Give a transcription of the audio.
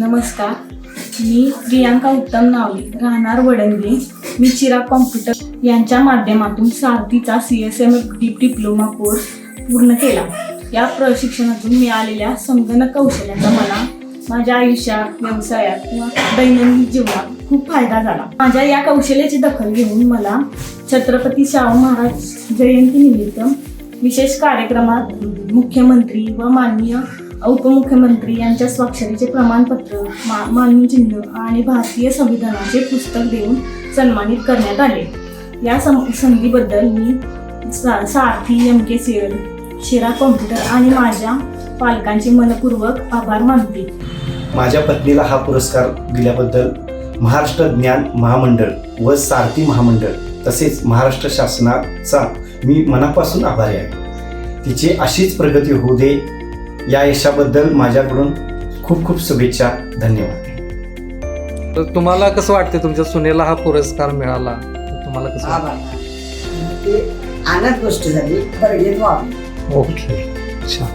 नमस्कार, मी प्रियांका उत्तम नावले, राहणार वडंगे. मी चिराग कॉम्प्युटर यांच्या माध्यमातून सारथीचा CSM डीप डिप्लोमा कोर्स पूर्ण केला. या प्रशिक्षणातून मिळालेल्या संगणक कौशल्याचा मला माझ्या आयुष्यात, व्यवसायात किंवा दैनंदिन जीवनात खूप फायदा झाला. माझ्या या कौशल्याची दखल घेऊन मला छत्रपती शाहू महाराज जयंतीनिमित्त विशेष कार्यक्रमात मुख्यमंत्री व माननीय उपमुख्यमंत्री यांच्या स्वाक्षरीचे प्रमाणपत्र, मानचिन्ह आणि भारतीय संविधानाचे पुस्तक देऊन सन्मानित करण्यात आले. या संधीबद्दल मी सारथी MKCL, चिराग कॉम्प्युटर आणि माझ्या पालकांचे मनपूर्वक आभार मानते. माझ्या पत्नीला हा पुरस्कार दिल्याबद्दल महाराष्ट्र ज्ञान महामंडळ व सारथी महामंडळ तसेच महाराष्ट्र शासनाचा मी मनापासून आभारी आहे. तिची अशीच प्रगती होऊ दे. या यशाबद्दल माझ्याकडून खूप खूप शुभेच्छा. धन्यवाद. तर तुम्हाला कसं वाटते तुमच्या सुनेला हा पुरस्कार मिळाला, तुम्हाला कसं वाटतं? ते आनंद गोष्ट झाली. बरं, ओके, अच्छा.